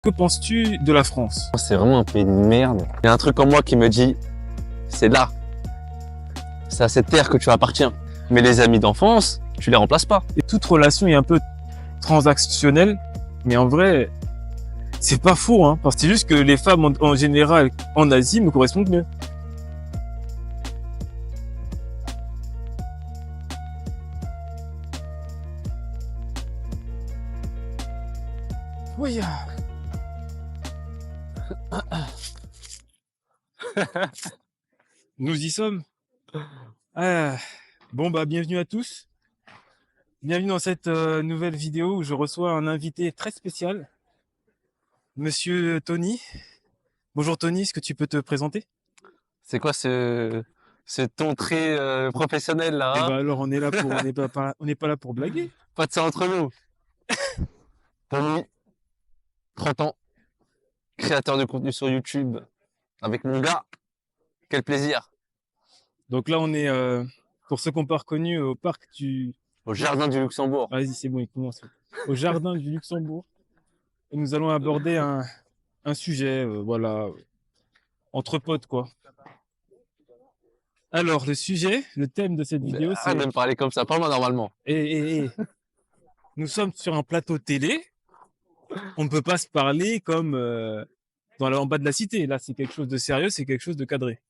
Que penses-tu de la France? C'est vraiment un pays de merde. Il y a un truc en moi qui me dit, c'est là. C'est à cette terre que tu appartiens. Mais les amis d'enfance, tu les remplaces pas. Et toute relation est un peu transactionnelle, mais en vrai, c'est pas faux, hein. Parce que c'est juste que les femmes en général en Asie me correspondent mieux. Oui. Nous y sommes. Ah, bon bah bienvenue à tous. Bienvenue dans cette nouvelle vidéo où je reçois un invité très spécial, Monsieur Tony. Bonjour Tony, est-ce que tu peux te présenter? C'est quoi ce ton très professionnel là, Eh hein? ben alors on n'est pas là pour blaguer. Pas de ça entre nous. Tony, 30 ans, créateur de contenu sur YouTube avec mon gars. Quel plaisir. Donc là on est, pour ceux qui n'ont pas reconnu, au parc du... Au jardin du Luxembourg. Vas-y c'est bon, il commence. Au jardin du Luxembourg. Et nous allons aborder un sujet, voilà, entre potes quoi. Alors le sujet, le thème de cette vidéo Arrête c'est... de me parler comme ça, parle-moi normalement. Nous sommes sur un plateau télé. On ne peut pas se parler comme en bas de la cité. Là, c'est quelque chose de sérieux, c'est quelque chose de cadré.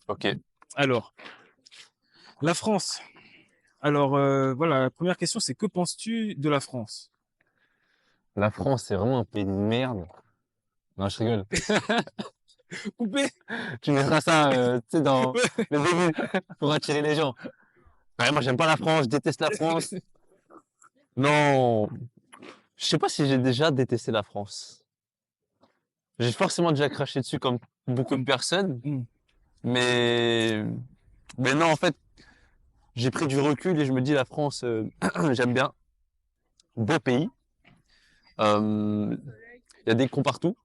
Ok. Alors, la France. Alors, voilà, la première question, c'est que penses-tu de la France? La France, c'est vraiment un pays de merde. Non, je rigole. Coupé. Tu mettras ça, tu sais, dans le début pour attirer les gens. Ouais, moi, j'aime pas la France, je déteste la France. Non, je sais pas si j'ai déjà détesté la France. J'ai forcément déjà craché dessus comme beaucoup de personnes, Hmm. mais non, en fait, j'ai pris du recul et je me dis la France, j'aime bien. Beau pays. Il y a des cons partout.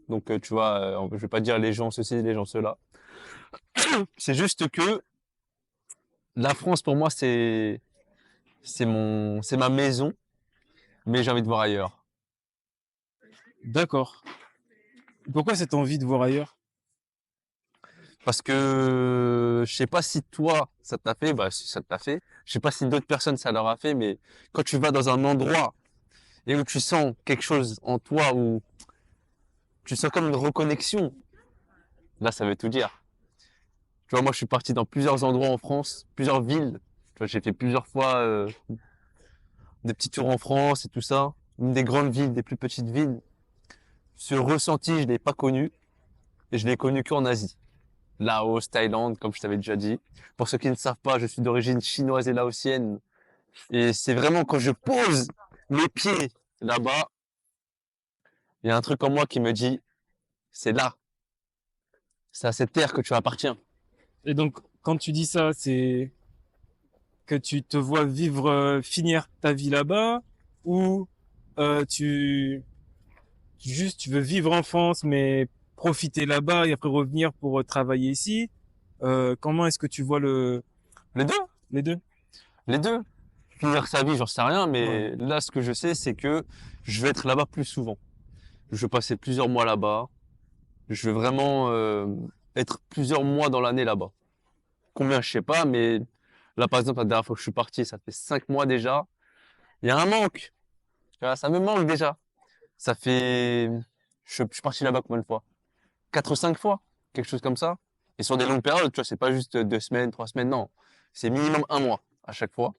Donc, tu vois, je vais pas dire les gens ceci, les gens cela. C'est juste que la France, pour moi, c'est ma maison, mais j'ai envie de voir ailleurs. D'accord. Pourquoi cette envie de voir ailleurs? Parce que je sais pas si toi ça t'a fait, bah si ça t'a fait. Je sais pas si d'autres personnes ça leur a fait, mais quand tu vas dans un endroit et où tu sens quelque chose en toi, où tu sens comme une reconnexion, là ça veut tout dire. Tu vois, moi je suis parti dans plusieurs endroits en France, plusieurs villes. Tu vois, j'ai fait plusieurs fois des petits tours en France et tout ça, même des grandes villes, des plus petites villes. Ce ressenti, je l'ai pas connu et je l'ai connu qu'en Asie. Laos, Thaïlande, comme je t'avais déjà dit. Pour ceux qui ne savent pas, je suis d'origine chinoise et laotienne. Et c'est vraiment quand je pose mes pieds là-bas, il y a un truc en moi qui me dit, c'est là. C'est à cette terre que tu appartiens. Et donc, quand tu dis ça, c'est que tu te vois vivre, finir ta vie là-bas, ou juste tu veux vivre en France, mais profiter là-bas et après revenir pour travailler ici. Comment est-ce que tu vois Les deux, les deux? les deux. Finir sa vie, j'en sais rien, Ouais. mais là, ce que je sais, c'est que je vais être là-bas plus souvent. Je vais passer plusieurs mois là-bas. Je vais vraiment être plusieurs mois dans l'année là-bas. Combien, je sais pas, mais là, par exemple, la dernière fois que je suis parti, ça fait 5 mois déjà. Il y a un manque. Tu vois, ça me manque déjà. Ça fait, je suis parti là-bas combien de fois? 4 ou 5 fois, quelque chose comme ça. Et sur des longues périodes, tu vois, c'est pas juste 2 semaines, 3 semaines, non. C'est minimum un mois à chaque fois.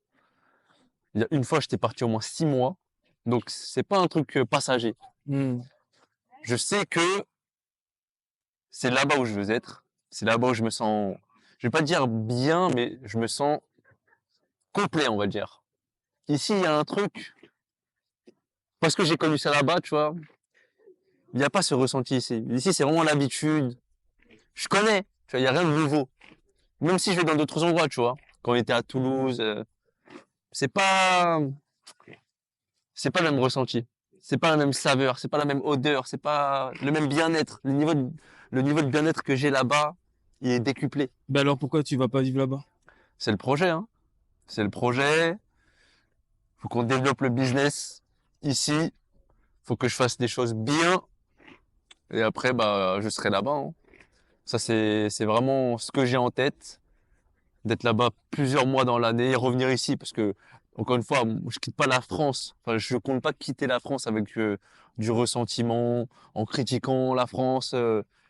Il y a une fois, j'étais parti au moins 6 mois. Donc, c'est pas un truc passager. Hmm. Je sais que c'est là-bas où je veux être. C'est là-bas où je me sens, je vais pas dire bien, mais je me sens complet, on va dire. Ici, il y a un truc, parce que j'ai connu ça là-bas, tu vois, il n'y a pas ce ressenti ici. Ici, c'est vraiment l'habitude. Je connais, tu vois, il n'y a rien de nouveau. Même si je vais dans d'autres endroits, tu vois. Quand on était à Toulouse, c'est pas, c'est pas le même ressenti. C'est pas la même saveur, c'est pas la même odeur, c'est pas le même bien-être. Le niveau de bien-être que j'ai là-bas, il est décuplé. Ben alors pourquoi tu vas pas vivre là-bas? C'est le projet, hein. C'est le projet. Faut qu'on développe le business ici. Faut que je fasse des choses bien et après, bah, je serai là-bas, hein. Ça, c'est vraiment ce que j'ai en tête, d'être là-bas plusieurs mois dans l'année et revenir ici parce que, encore une fois, je quitte pas la France. Enfin, je compte pas quitter la France avec du ressentiment, en critiquant la France.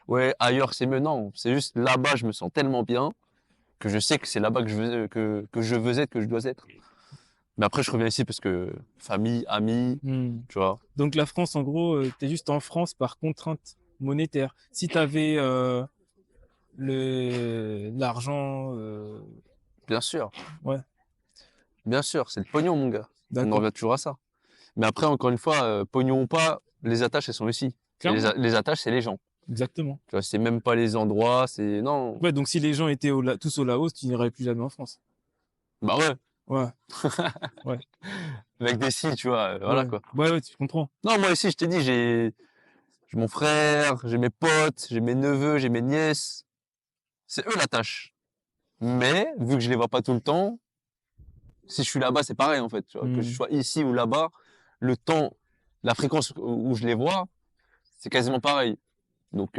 Ouais, ailleurs c'est mieux. Non, c'est juste là-bas, je me sens tellement bien que je sais que c'est là-bas que que je veux être, que je dois être. Mais après, je reviens ici parce que famille, amis, Hmm. tu vois. Donc la France, en gros, t'es juste en France par contrainte monétaire. Si t'avais l'argent, Bien sûr, ouais, bien sûr, c'est le pognon, mon gars. On en d'accord, revient toujours à ça. Mais après, encore une fois, pognon ou pas, les attaches, elles sont ici. Et clairement, les attaches, c'est les gens. exactement. Tu vois, c'est même pas les endroits, c'est... Non, Ouais, donc si les gens étaient tous au Laos, tu n'irais plus jamais en France. bah ouais, Ouais, ouais, avec des si, tu vois, voilà ouais, quoi. ouais, ouais, tu comprends. Non, moi ici, je t'ai dit, j'ai mon frère, j'ai mes potes, j'ai mes neveux, j'ai mes nièces. C'est eux l'attache. Mais, vu que je les vois pas tout le temps, si je suis là-bas, c'est pareil en fait, tu vois. Que je Hmm. sois ici ou là-bas, le temps, la fréquence où je les vois, c'est quasiment pareil. Donc,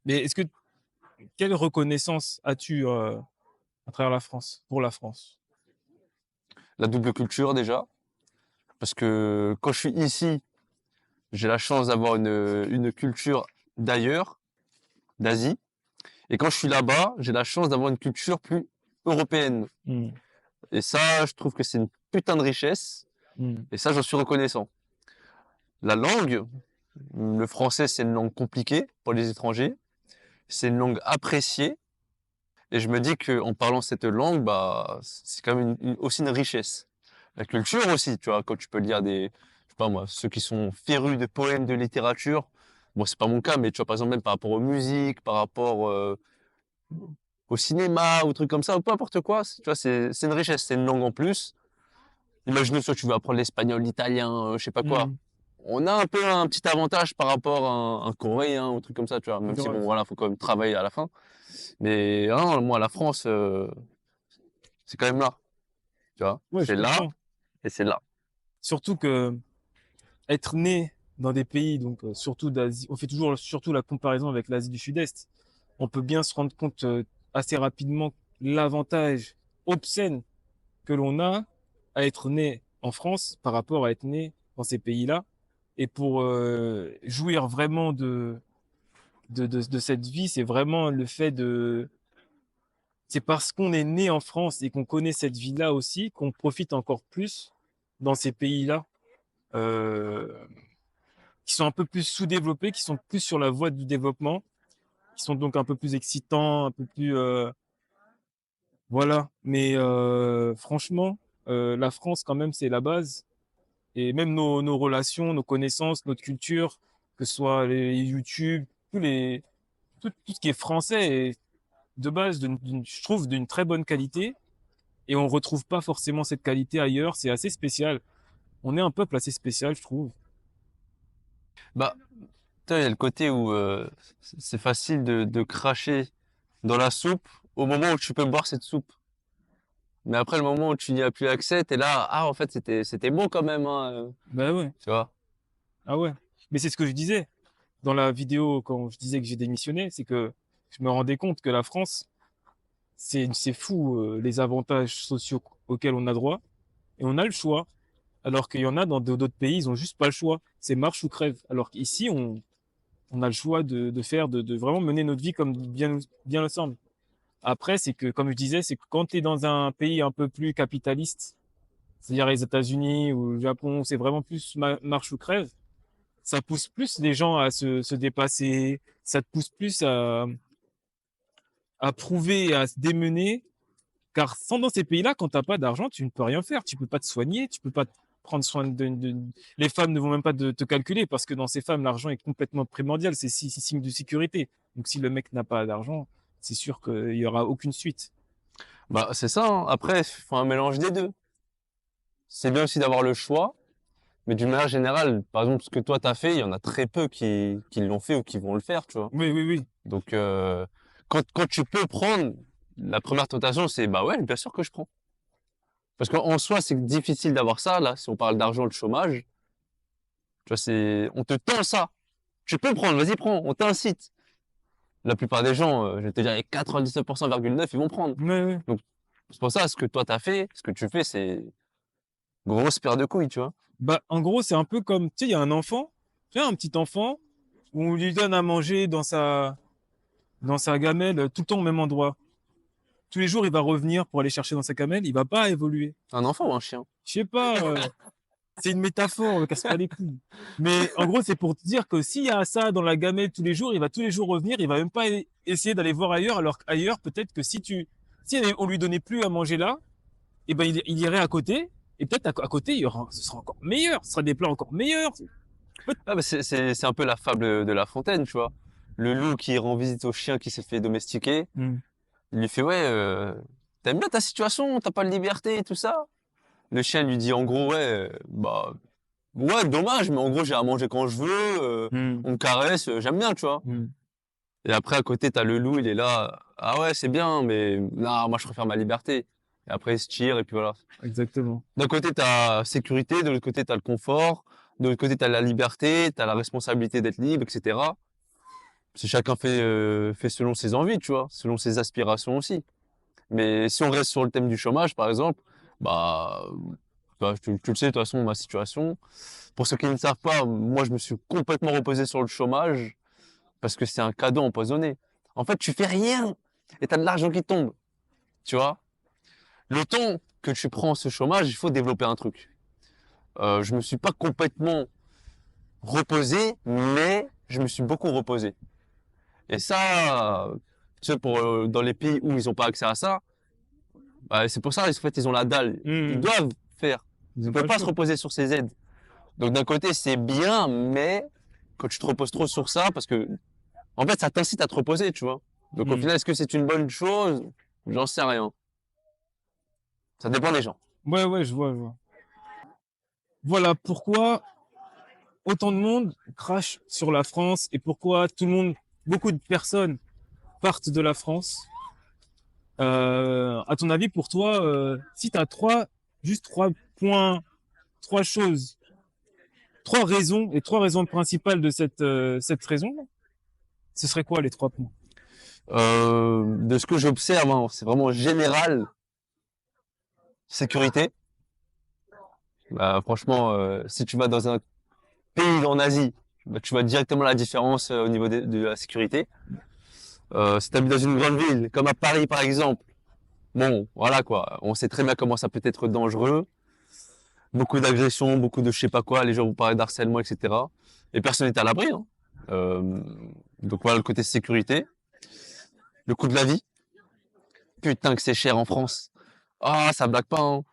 Mais quelle reconnaissance as-tu à travers la France, pour la France? la double culture déjà. Parce que quand je suis ici, j'ai la chance d'avoir une culture d'ailleurs, d'Asie. Et quand je suis là-bas, j'ai la chance d'avoir une culture plus européenne. Hmm. Et ça, je trouve que c'est une putain de richesse. Hmm. Et ça, j'en suis reconnaissant. La langue, le français, c'est une langue compliquée pour les étrangers. C'est une langue appréciée. Et je me dis qu'en parlant cette langue, bah, c'est quand même aussi une richesse. La culture aussi, tu vois, quand tu peux lire je sais pas moi, ceux qui sont férus de poèmes, de littérature. Bon, c'est pas mon cas, mais tu vois, par exemple, même par rapport aux musiques, par rapport au cinéma, ou trucs comme ça, ou peu importe quoi, tu vois, c'est une richesse, c'est une langue en plus. Imagine toi, tu veux apprendre l'espagnol, l'italien, je sais pas quoi. Hmm. On a un peu un petit avantage par rapport à un coréen ou un truc comme ça, tu vois, même si bon, Grave. voilà, faut quand même travailler à la fin. Mais hein, moi, la France, c'est quand même là, tu vois. Ouais, je C'est là comprends. et c'est là. Surtout que être né dans des pays, donc surtout d'Asie, on fait toujours surtout la comparaison avec l'Asie du Sud-Est. On peut bien se rendre compte assez rapidement l'avantage obscène que l'on a à être né en France par rapport à être né dans ces pays-là. Et pour jouir vraiment de cette vie, c'est vraiment le fait de... C'est parce qu'on est né en France et qu'on connaît cette vie-là aussi qu'on profite encore plus dans ces pays-là. Euh, qui sont un peu plus sous-développés, qui sont plus sur la voie du développement, qui sont donc un peu plus excitants, un peu plus voilà. Mais franchement, la France quand même c'est la base et même nos relations, nos connaissances, notre culture, que ce soit les YouTube, tout ce qui est français est de base je trouve d'une très bonne qualité et on retrouve pas forcément cette qualité ailleurs. C'est assez spécial. On est un peuple assez spécial, je trouve. Bah, tu vois, il y a le côté où c'est facile de cracher dans la soupe au moment où tu peux boire cette soupe. Mais après, le moment où tu n'y as plus accès, t'es là, ah, en fait, c'était bon quand même, hein, Bah ouais. tu vois. Ah ouais. Mais c'est ce que je disais dans la vidéo quand je disais que j'ai démissionné, c'est que je me rendais compte que la France, c'est fou les avantages sociaux auxquels on a droit et on a le choix. Alors qu'il y en a dans d'autres pays, ils ont juste pas le choix. C'est marche ou crève. Alors qu'ici, on a le choix de vraiment mener notre vie comme bien le semble. Après, c'est que, comme je disais, c'est que quand tu es dans un pays un peu plus capitaliste, c'est-à-dire les États-Unis ou le Japon, c'est vraiment plus marche ou crève, ça pousse plus les gens à se dépasser, ça te pousse plus à prouver, à se démener, car sans dans ces pays-là, quand t'as pas d'argent, tu ne peux rien faire, tu peux pas te soigner, tu peux pas prendre soin les femmes ne vont même pas te calculer parce que dans ces femmes, l'argent est complètement primordial, c'est signe de sécurité. Donc si le mec n'a pas d'argent, c'est sûr qu'il y aura aucune suite. Bah, c'est ça, hein. Après, il faut un mélange des deux. C'est bien aussi d'avoir le choix, mais d'une manière générale, par exemple, ce que toi t'as fait, il y en a très peu qui l'ont fait ou qui vont le faire, tu vois. Oui, oui, oui. Donc, quand tu peux prendre, la première tentation, c'est, bah ouais, bien sûr que je prends. Parce qu'en soi, c'est difficile d'avoir ça, là, si on parle d'argent, de chômage. Tu vois, on te tend ça. Tu peux prendre, vas-y, prends, on t'incite. La plupart des gens, je vais te dire, 99,9%, ils vont prendre. Ouais, ouais. Donc, c'est pour ça, ce que toi t'as fait, ce que tu fais, c'est grosse paire de couilles, tu vois. Bah, en gros, c'est un peu comme, tu sais, il y a un enfant, tu sais, un petit enfant, où on lui donne à manger dans sa gamelle tout le temps au même endroit. Tous les jours, il va revenir pour aller chercher dans sa gamelle, il va pas évoluer. Un enfant ou un chien? Je sais pas, c'est une métaphore, me casse pas les couilles. Mais en gros, c'est pour te dire que s'il y a ça dans la gamelle tous les jours, il va tous les jours revenir, il va même pas essayer d'aller voir ailleurs, alors qu'ailleurs, peut-être que si on lui donnait plus à manger là, et ben il irait à côté, et peut-être à côté, ce sera encore meilleur, ce sera des plats encore meilleurs. Ah, bah, c'est un peu la fable de La Fontaine, tu vois. Le loup qui rend visite au chien qui s'est fait domestiquer, Hmm. il lui fait, ouais, t'aimes bien ta situation, t'as pas de liberté et tout ça? Le chien lui dit, en gros, ouais, bah, ouais, dommage, mais en gros, j'ai à manger quand je veux, Hmm. on me caresse, j'aime bien, tu vois. Hmm. Et après, à côté, t'as le loup, il est là, ah ouais, c'est bien, mais non, moi, je préfère ma liberté. Et après, il se tire, et puis voilà. Exactement. D'un côté, t'as sécurité, de l'autre côté, t'as le confort, de l'autre côté, t'as la liberté, t'as la responsabilité d'être libre, etc. Si chacun fait selon ses envies, tu vois, selon ses aspirations aussi. Mais si on reste sur le thème du chômage, par exemple, bah, tu le sais, de toute façon, ma situation. Pour ceux qui ne savent pas, moi, je me suis complètement reposé sur le chômage parce que c'est un cadeau empoisonné. En fait, tu fais rien et t'as de l'argent qui tombe, tu vois. Le temps que tu prends ce chômage, il faut développer un truc. Je me suis pas complètement reposé, mais je me suis beaucoup reposé. Et ça, tu sais, dans les pays où ils n'ont pas accès à ça, bah, c'est pour ça, en fait, ils ont la dalle. Ils Hmm. doivent faire. Ils Ils ont peuvent pas le pas se choix. reposer sur ces aides. Donc d'un côté, c'est bien, mais quand tu te reposes trop sur ça, parce que en fait, ça t'incite à te reposer, tu vois. Donc au Hmm. final, est-ce que c'est une bonne chose? J'en sais rien. Ça dépend des gens. Ouais, ouais, je vois, je vois. Voilà pourquoi autant de monde crache sur la France et pourquoi beaucoup de personnes partent de la France. À ton avis, pour toi, si tu as juste 3 points, 3 choses, 3 raisons et 3 raisons principales de cette raison, ce serait quoi les 3 points? De ce que j'observe, hein, c'est vraiment général. Sécurité. Bah, franchement, si tu vas dans un pays en Asie, bah, tu vois directement la différence au niveau de la sécurité. Si tu habites dans une grande ville, comme à Paris par exemple, bon, voilà quoi, on sait très bien comment ça peut être dangereux. Beaucoup d'agressions, beaucoup de je sais pas quoi, les gens vont parler d'harcèlement, etc. Et personne n'est à l'abri, hein. Euh, donc voilà le côté sécurité. Le coût de la vie. Putain que c'est cher en France. Ah, ça blague pas, hein.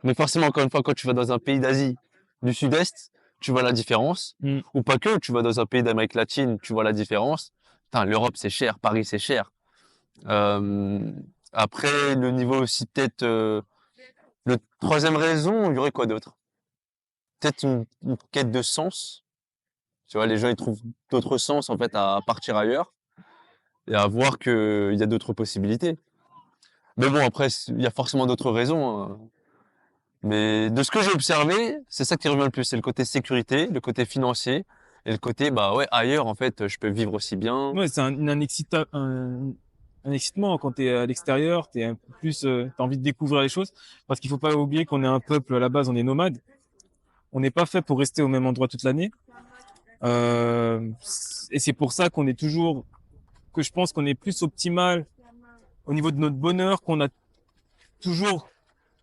Mais forcément, encore une fois, quand tu vas dans un pays d'Asie, du Sud-Est, tu vois la différence. Hmm. Ou pas que, tu vas dans un pays d'Amérique latine, tu vois la différence. Putain, l'Europe c'est cher, Paris c'est cher. Euh, Après, le niveau aussi peut-être. Le troisième raison, il y aurait quoi d'autre? Peut-être une quête de sens. Tu vois, les gens ils trouvent d'autres sens en fait à partir ailleurs et à voir qu'il y a d'autres possibilités. Mais bon, après, il y a forcément d'autres raisons, hein. Mais de ce que j'ai observé, c'est ça qui revient le plus, c'est le côté sécurité, le côté financier et le côté bah ouais ailleurs en fait, je peux vivre aussi bien. Ouais, c'est un excitement quand tu es à l'extérieur, t'es un peu plus, t'as envie de découvrir les choses, parce qu'il faut pas oublier qu'on est un peuple à la base, on est nomade. On n'est pas fait pour rester au même endroit toute l'année. Euh, et c'est pour ça que je pense qu'on est plus optimal au niveau de notre bonheur, qu'on a toujours,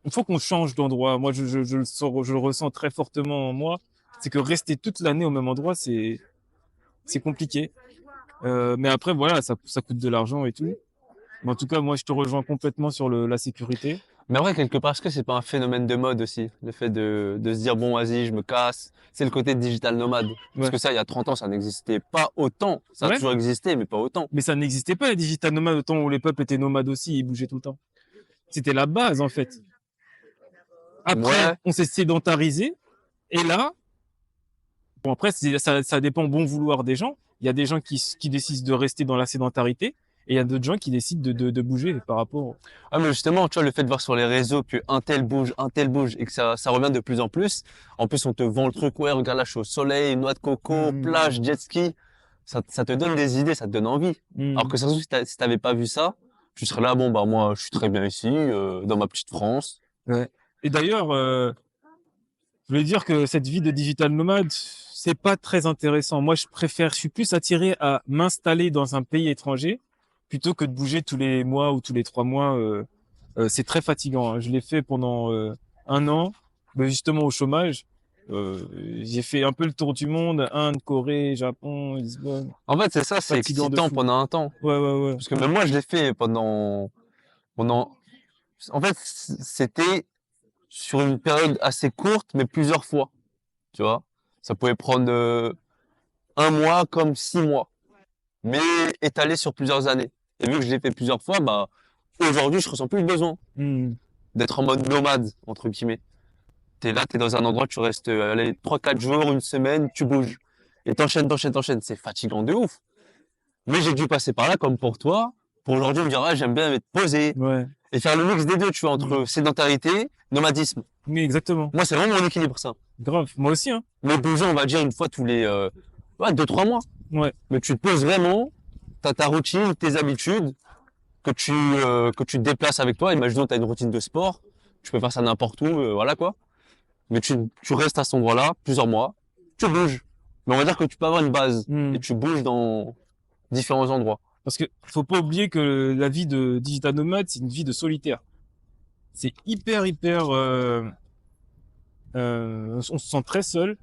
il faut qu'on change d'endroit. Moi, je le ressens très fortement en moi. C'est que rester toute l'année au même endroit, c'est compliqué. Mais après, voilà, ça coûte de l'argent et tout. Mais en tout cas, moi, je te rejoins complètement sur la sécurité. Mais après quelque part, est-ce que c'est pas un phénomène de mode aussi, le fait de se dire bon vas-y, je me casse, c'est le côté digital nomade. Parce Ouais. que ça, il y a 30 ans, ça n'existait pas autant. Ça a Ouais. toujours existé, mais pas autant. Mais ça n'existait pas, les digital nomades, au temps où les peuples étaient nomades aussi, ils bougeaient tout le temps. C'était la base, en fait. Après, Ouais, on s'est sédentarisé. Et là, après, ça dépend bon vouloir des gens. Il y a des gens qui décident de rester dans la sédentarité. Et il y a d'autres gens qui décident de bouger par rapport. Ah, mais justement, tu vois, le fait de voir sur les réseaux que un tel bouge et que ça revient de plus en plus. En plus, on te vend le truc, ouais, regarde là, je suis au soleil, noix de coco, Mm, plage, jet ski. Ça te donne des idées, ça te donne envie. Alors mm, que ça se trouve, si t'avais pas vu ça, tu serais là, bon, bah, moi, je suis très bien ici, dans ma petite France. ouais. Et d'ailleurs, je voulais dire que cette vie de digital nomade, c'est pas très intéressant. Moi, je suis plus attiré à m'installer dans un pays étranger plutôt que de bouger tous les mois ou tous les 3 mois. C'est très fatigant, hein. Je l'ai fait pendant 1 an, justement au chômage. Euh, j'ai fait un peu le tour du monde, Inde, Corée, Japon, Lisbonne. En fait, c'est ça, c'est Fatigant de excitant fou. pendant un temps. Ouais, ouais, ouais. Parce que même moi, je l'ai fait pendant, en fait, c'était sur une période assez courte, mais plusieurs fois, tu vois. Ça pouvait prendre 1 mois comme 6 mois, mais étalé sur plusieurs années. Et vu que je l'ai fait plusieurs fois, bah, aujourd'hui, je ressens plus le besoin Hmm. d'être en mode nomade, entre guillemets. T'es là, t'es dans un endroit, tu restes, allez, 3, 4 jours, une semaine, tu bouges. Et t'enchaînes. C'est fatigant de ouf. Mais j'ai dû passer par là, comme pour toi, pour aujourd'hui me dire, ah, j'aime bien être posé Ouais. et faire le mix des deux, tu vois, Hmm. entre sédentarité, nomadisme. Oui, exactement. Moi, c'est vraiment mon équilibre, ça. Grave. Moi aussi, hein. Mais bouger, on va dire, une fois tous les, ouais, 2, 3 mois. Ouais. Mais tu te poses vraiment, t'as ta routine, tes habitudes, que tu te déplaces avec toi. Imaginons, t'as une routine de sport, tu peux faire ça n'importe où, voilà quoi. Mais tu restes à cet endroit-là, plusieurs mois, tu bouges. Mais on va dire que tu peux avoir une base Hmm. et tu bouges dans différents endroits. Parce que faut pas oublier que la vie de digital nomade, c'est une vie de solitaire. C'est hyper. On se sent très seul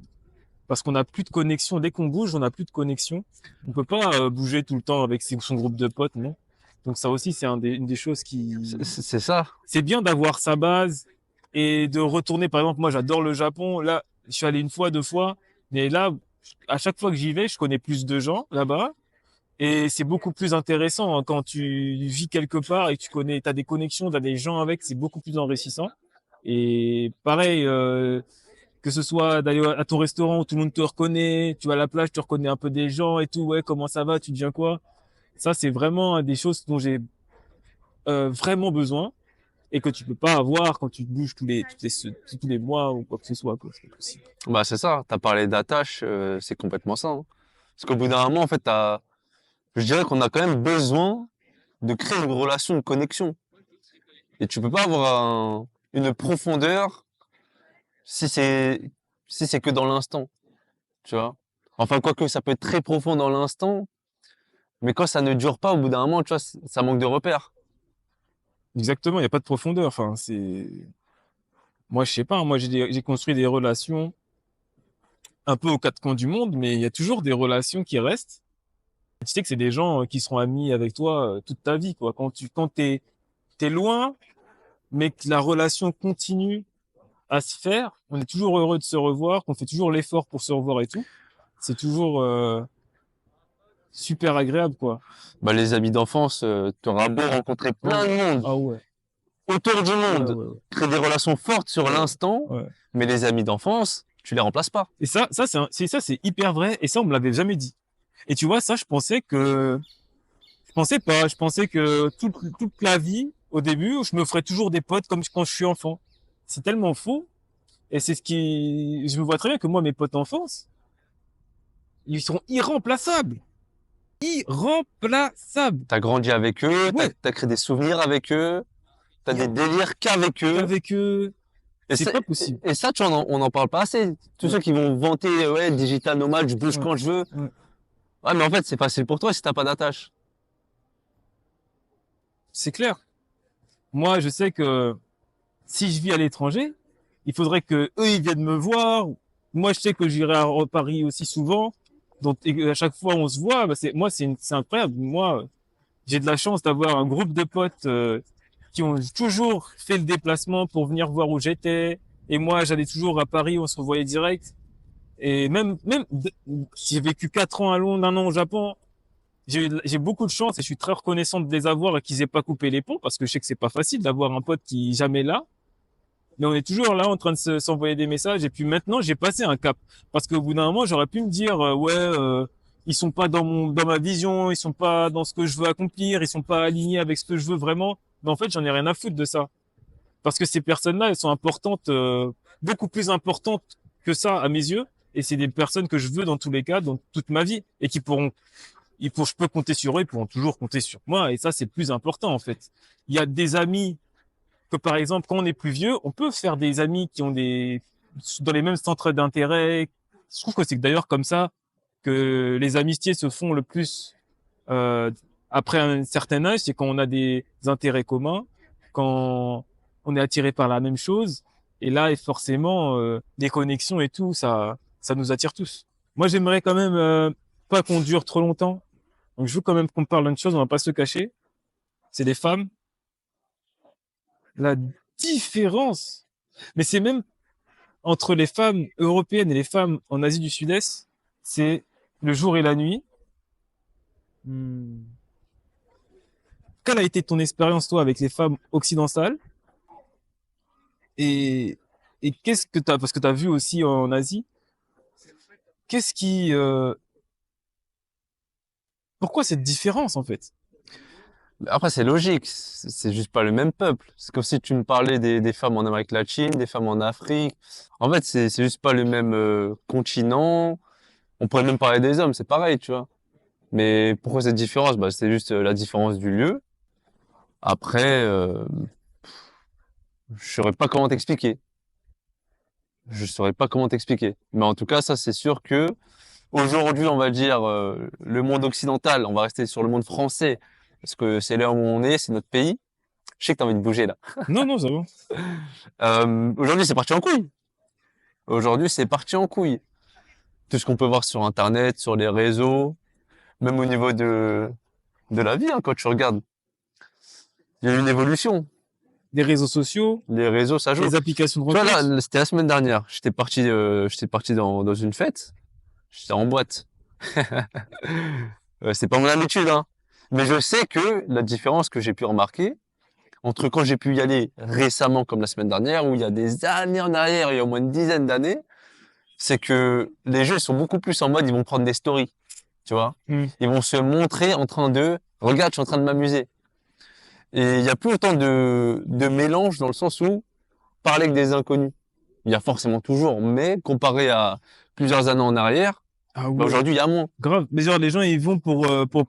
parce qu'on n'a plus de connexion. Dès qu'on bouge, on n'a plus de connexion. On peut pas bouger tout le temps avec son groupe de potes, non. Donc ça aussi, c'est une des choses qui. C'est ça. C'est bien d'avoir sa base et de retourner. Par exemple, moi, j'adore le Japon. Là, je suis allé 1 fois, 2 fois, mais là, à chaque fois que j'y vais, je connais plus de gens là-bas. Et c'est beaucoup plus intéressant hein, quand tu vis quelque part et que t'as des connexions, t'as des gens avec, c'est beaucoup plus enrichissant. Et pareil, que ce soit d'aller à ton restaurant où tout le monde te reconnaît, tu vas à la plage, tu reconnais un peu des gens et tout, ouais, comment ça va, tu deviens quoi? Ça, c'est vraiment des choses dont j'ai vraiment besoin et que tu peux pas avoir quand tu te bouges tous les mois ou quoi que ce soit, quoi. C'est pas possible. Bah, c'est ça. T'as parlé d'attache, c'est complètement ça, hein. Parce qu'au bout d'un moment, en fait, je dirais qu'on a quand même besoin de créer une relation de connexion. Et tu peux pas avoir une profondeur si c'est, si c'est que dans l'instant, tu vois. Enfin, quoique ça peut être très profond dans l'instant, mais quand ça ne dure pas, au bout d'un moment, tu vois, ça manque de repères. Exactement, il n'y a pas de profondeur. Enfin, moi, je sais pas, hein, moi, j'ai construit des relations un peu aux quatre coins du monde, mais il y a toujours des relations qui restent. Tu sais que c'est des gens qui seront amis avec toi toute ta vie, quoi. Quand t'es loin, mais que la relation continue à se faire, on est toujours heureux de se revoir, qu'on fait toujours l'effort pour se revoir et tout. C'est toujours super agréable, quoi. Bah, les amis d'enfance, tu auras beau rencontrer plein de monde Ah ouais, autour du ouais, monde, ouais, ouais. créer des relations fortes sur Ouais, l'instant, ouais. mais les amis d'enfance, tu les remplaces pas. Et c'est hyper vrai. Et ça, on me l'avait jamais dit. Et tu vois, ça, je pensais pas. Je pensais que toute la vie, au début, je me ferais toujours des potes comme quand je suis enfant. C'est tellement faux. Et je me vois très bien que moi, mes potes d'enfance, ils seront irremplaçables. Irremplaçables. T'as grandi avec eux, Ouais. t'as créé des souvenirs avec eux, t'as Y a des délires qu'avec eux. qu'avec eux, Et c'est ça, pas possible. et ça, tu vois, on en parle pas assez. Tous Ouais, ceux qui vont vanter, ouais, digital nomade, je bouge ouais, quand je veux. ouais. Ouais, mais en fait, c'est facile pour toi si t'as pas d'attache. C'est clair. Moi, je sais que si je vis à l'étranger, il faudrait que eux ils viennent me voir. Moi, je sais que j'irai à Paris aussi souvent. Donc, et à chaque fois on se voit, bah, c'est incroyable. Moi, j'ai de la chance d'avoir un groupe de potes qui ont toujours fait le déplacement pour venir voir où j'étais. Et moi, j'allais toujours à Paris, on se revoyait direct. Et j'ai vécu 4 ans à Londres, 1 an au Japon. J'ai beaucoup de chance et je suis très reconnaissant de les avoir et qu'ils aient pas coupé les ponts parce que je sais que c'est pas facile d'avoir un pote qui est jamais là. Mais on est toujours là en train de s'envoyer des messages. Et puis maintenant, j'ai passé un cap. Parce qu'au bout d'un moment, j'aurais pu me dire, ouais, ils sont pas dans ma vision, ils sont pas dans ce que je veux accomplir, ils sont pas alignés avec ce que je veux vraiment. Mais en fait, j'en ai rien à foutre de ça. Parce que ces personnes-là, elles sont importantes, beaucoup plus importantes que ça à mes yeux. Et c'est des personnes que je veux dans tous les cas, dans toute ma vie, et qui pourront, je peux compter sur eux, ils pourront toujours compter sur moi. Et ça, c'est le plus important en fait. Il y a des amis que par exemple, quand on est plus vieux, on peut faire des amis qui ont dans les mêmes centres d'intérêt. Je trouve que c'est d'ailleurs comme ça que les amitiés se font le plus euh, après un certain âge, c'est quand on a des intérêts communs, quand on est attiré par la même chose. Et là, et forcément, les connexions et tout, ça nous attire tous. Moi, j'aimerais quand même pas qu'on dure trop longtemps. Donc, je veux quand même qu'on parle d'une chose, on va pas se cacher. C'est les femmes. La différence, mais c'est même entre les femmes européennes et les femmes en Asie du Sud-Est, c'est le jour et la nuit. Hmm. Quelle a été ton expérience, toi, avec les femmes occidentales? Et, et qu'est-ce que parce que t'as vu aussi en Asie, qu'est-ce qui, pourquoi cette différence, en fait? Après, c'est logique, c'est juste pas le même peuple. C'est comme si tu me parlais des femmes en Amérique latine, des femmes en Afrique. En fait, c'est juste pas le même continent. On pourrait même parler des hommes, c'est pareil, tu vois. Mais pourquoi cette différence? Bah, c'est juste la différence du lieu. Après, je saurais pas comment t'expliquer. Je saurais pas comment t'expliquer. Mais en tout cas, ça, c'est sûr que aujourd'hui, on va dire le monde occidental. On va rester sur le monde français parce que c'est là où on est, c'est notre pays. Je sais que t'as envie de bouger là. Non, non, ça va. Aujourd'hui, c'est parti en couille. Aujourd'hui, c'est parti en couille. Tout ce qu'on peut voir sur Internet, sur les réseaux, même au niveau de la vie, hein, quand tu regardes, il y a eu une évolution. Les réseaux sociaux, Les réseaux, ça joue. les applications de Tu vois, rencontres. là, c'était la semaine dernière. J'étais parti dans une fête. J'étais en boîte. C'est pas mon habitude, hein. Mais je sais que la différence que j'ai pu remarquer entre quand j'ai pu y aller récemment, comme la semaine dernière, ou il y a des années en arrière, il y a au moins une dizaine d'années, c'est que les jeux sont beaucoup plus en mode, ils vont prendre des stories, tu vois. Hmm. Ils vont se montrer en train de, regarde, je suis en train de m'amuser. Et il y a plus autant de mélange dans le sens où parler avec des inconnus. Il y a forcément toujours, mais comparé à plusieurs années en arrière, Ah bah ouais. aujourd'hui, il y a moins. Grave. Mais genre, les gens, ils vont pour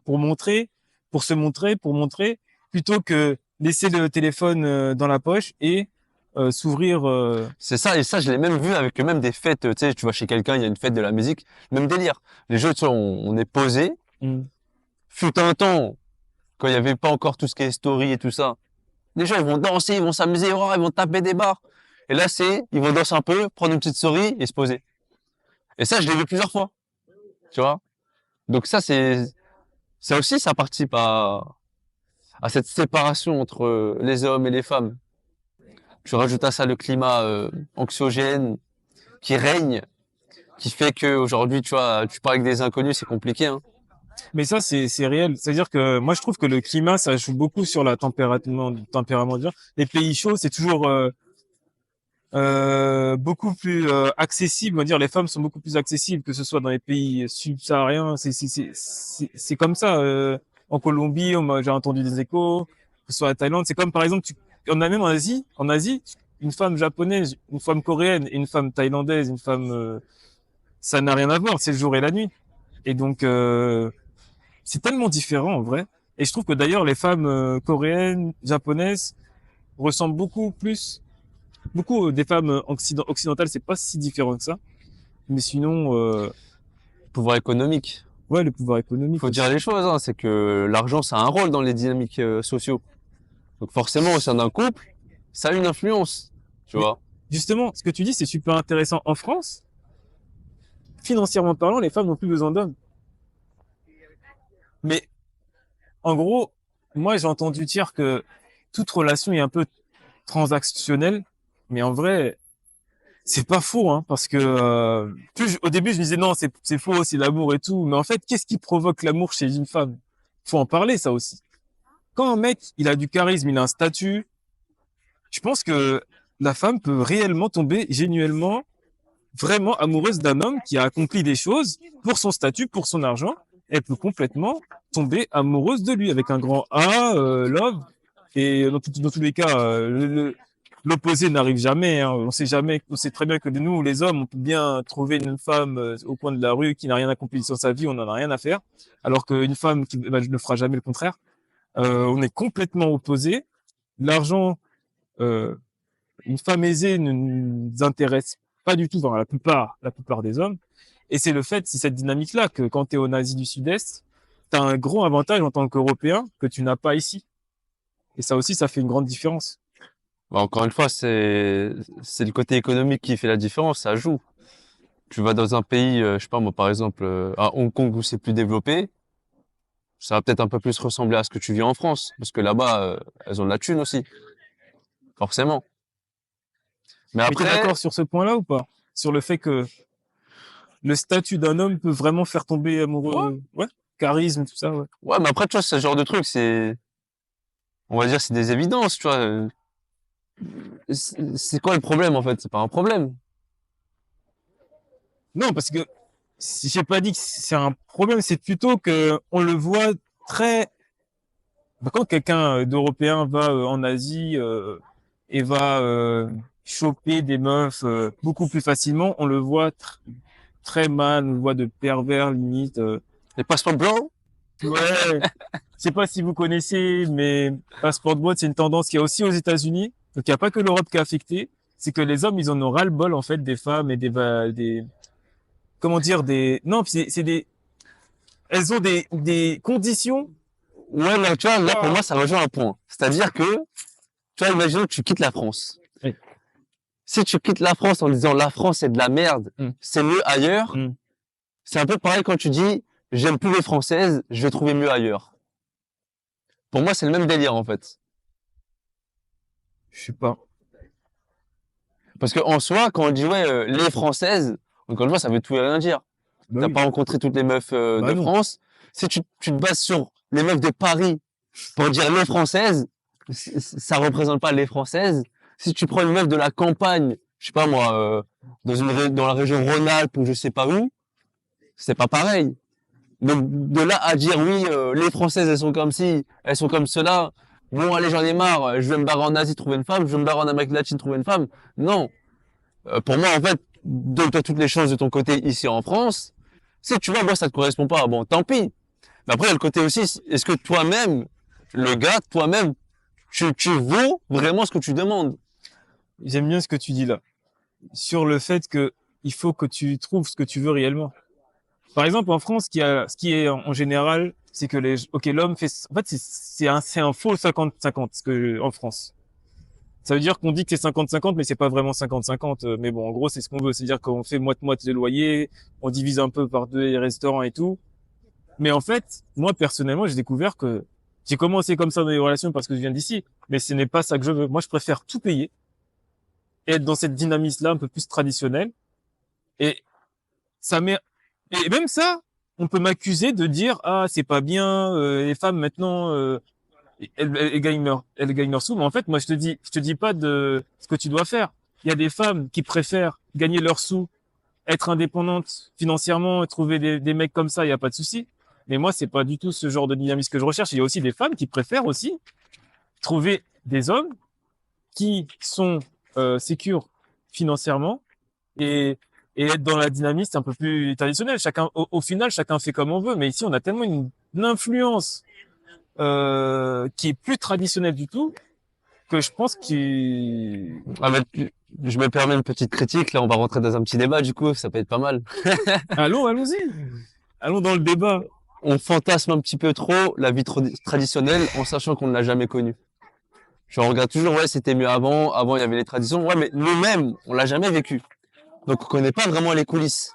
montrer, pour montrer, plutôt que laisser le téléphone dans la poche et s'ouvrir. C'est ça, et ça, je l'ai même vu avec même des fêtes, tu sais, tu vois, chez quelqu'un, il y a une fête de la musique, même délire. Les jeux, tu vois, on est posé. Hmm. Fut un temps, quand il n'y avait pas encore tout ce qui est story et tout ça, les gens, ils vont danser, ils vont s'amuser, oh, ils vont taper des barres. Et là, ils vont danser un peu, prendre une petite story et se poser. Et ça, je l'ai vu plusieurs fois, tu vois. Donc ça aussi, ça participe à cette séparation entre les hommes et les femmes. Tu rajoutes à ça le climat anxiogène qui règne, qui fait que aujourd'hui, tu vois, tu parles avec des inconnus, c'est compliqué, hein. Mais ça, c'est réel. C'est-à-dire que moi, je trouve que le climat, ça joue beaucoup sur la tempérament des gens. Les pays chauds, c'est toujours beaucoup plus accessible. On va dire, les femmes sont beaucoup plus accessibles que ce soit dans les pays subsahariens. C'est comme ça. En Colombie, j'ai entendu des échos. Que ce soit à Thaïlande, c'est comme par exemple, on a même en Asie, une femme japonaise, une femme coréenne et une femme thaïlandaise, une femme, ça n'a rien à voir. C'est le jour et la nuit. Et donc, c'est tellement différent en vrai. Et je trouve que d'ailleurs, les femmes coréennes, japonaises ressemblent beaucoup des femmes occidentales, c'est pas si différent que ça. Mais sinon, Pouvoir économique. ouais, le pouvoir économique Faut aussi. dire les choses, hein, c'est que l'argent, ça a un rôle dans les dynamiques sociaux. Donc forcément, au sein d'un couple, ça a une influence, tu Mais vois. justement, ce que tu dis, c'est super intéressant. En France, financièrement parlant, les femmes n'ont plus besoin d'hommes. Mais en gros, moi, j'ai entendu dire que toute relation est un peu transactionnelle. Mais en vrai, c'est pas faux, hein, parce que au début, je me disais non, c'est faux, c'est l'amour et tout. Mais en fait, qu'est-ce qui provoque l'amour chez une femme? Faut en parler, ça aussi. Quand un mec, il a du charisme, il a un statut, je pense que la femme peut réellement tomber génuellement, vraiment amoureuse d'un homme qui a accompli des choses pour son statut, pour son argent. elle peut complètement tomber amoureuse de lui avec un grand A, love. Et dans tous les cas, l'opposé n'arrive jamais. Hein. On sait jamais. On sait très bien que de nous, les hommes, on peut bien trouver une femme au coin de la rue qui n'a rien accompli sur sa vie, on n'en a rien à faire. Alors qu'une femme qui ne fera jamais le contraire. On est complètement opposés. L'argent, euh, une femme aisée ne nous intéresse pas du tout, enfin, la plupart des hommes. Et c'est cette dynamique-là que quand tu es en Asie du Sud-Est, tu as un gros avantage en tant qu'Européen que tu n'as pas ici. Et ça aussi, ça fait une grande différence. Bah, encore une fois, c'est le côté économique qui fait la différence, ça joue. Tu vas dans un pays, je sais pas moi, par exemple, à Hong Kong où c'est plus développé, ça va peut-être un peu plus ressembler à ce que tu vis en France, parce que là-bas, elles ont de la thune aussi, forcément. Mais Mais tu es après, d'accord sur ce point-là ou pas? Sur le fait que le statut d'un homme peut vraiment faire tomber ouais, amoureux. Ouais, charisme, tout ça, ouais. ouais, mais après, tu vois, ce genre de truc, on va dire, c'est des évidences, tu vois. C'est quoi le problème, en fait? C'est pas un problème. Non, parce que j'ai pas dit que c'est un problème, c'est plutôt que on le voit très. Bah, quand quelqu'un d'Européen va en Asie et va choper des meufs beaucoup plus facilement, on le voit très mal, on le voit de pervers limite. Les passeports blancs? Ouais, je sais pas si vous connaissez, mais Passport Boat, c'est une tendance qu'il y a aussi aux États-Unis. Donc il n'y a pas que l'Europe qui est affectée. C'est que les hommes, ils en ont ras-le-bol en fait des femmes et des comment dire des non, c'est des elles ont des conditions. Ouais, mais tu vois, là, pour Ah. moi, ça rejoint un point. C'est-à-dire que, tu vois, imaginons que tu quittes la France. Oui. Si tu quittes la France en disant la France c'est de la merde, Mm. c'est mieux ailleurs, Mm. c'est un peu pareil quand tu dis j'aime plus les Françaises, je vais trouver mieux ailleurs. Pour moi, c'est le même délire, en fait. Je sais pas. Parce que en soi, quand on dit ouais, les Françaises, encore une fois, ça veut tout et rien dire. Bah T'as oui. pas rencontré toutes les meufs Bah de non. France. Si tu te bases sur les meufs de Paris pour dire les Françaises, ça représente pas les Françaises. Si tu prends une meuf de la campagne, je sais pas moi, dans la région Rhône-Alpes ou je sais pas où, c'est pas pareil. Donc de là à dire oui, les Françaises elles sont comme ci, elles sont comme cela. Bon allez j'en ai marre, je vais me barrer en Asie trouver une femme, je vais me barrer en Amérique latine trouver une femme. Non, pour moi en fait, donne-toi toutes les chances de ton côté ici en France. Si tu vois moi ça te correspond pas, bon tant pis. Mais après il y a le côté aussi, est-ce que toi-même, le gars, toi-même, tu vaux vraiment ce que tu demandes? J'aime bien ce que tu dis là sur le fait que il faut que tu trouves ce que tu veux réellement. Par exemple, en France, ce qui est en général, c'est que ok, l'homme fait, en fait, c'est un faux 50-50, en France. Ça veut dire qu'on dit que c'est 50-50, mais c'est pas vraiment 50-50. Mais bon, en gros, c'est ce qu'on veut. C'est-à-dire qu'on fait moitié de loyer, on divise un peu par deux les restaurants et tout. Mais en fait, moi, personnellement, j'ai découvert que j'ai commencé comme ça dans les relations parce que je viens d'ici. Mais ce n'est pas ça que je veux. Moi, je préfère tout payer et être dans cette dynamisme-là un peu plus traditionnelle. Et ça met et même ça, on peut m'accuser de dire ah c'est pas bien les femmes maintenant elles gagnent leur sous, mais en fait moi je te dis pas de ce que tu dois faire. Il y a des femmes qui préfèrent gagner leur sous, être indépendantes financièrement et trouver des mecs comme ça, il y a pas de souci. Mais moi c'est pas du tout ce genre de dynamisme que je recherche. Il y a aussi des femmes qui préfèrent aussi trouver des hommes qui sont sécures financièrement et être dans la dynamique un peu plus traditionnelle. Chacun, au final, chacun fait comme on veut. Mais ici, on a tellement une influence qui est plus traditionnelle du tout que je pense qu'il... Ah, mais je me permets une petite critique, là on va rentrer dans un petit débat du coup, ça peut être pas mal. Allons-y. Allons dans le débat. On fantasme un petit peu trop la vie traditionnelle en sachant qu'on ne l'a jamais connue. Je regarde toujours, ouais, c'était mieux avant, avant il y avait les traditions, ouais, mais nous-mêmes, on l'a jamais vécu. Donc on connaît pas vraiment les coulisses.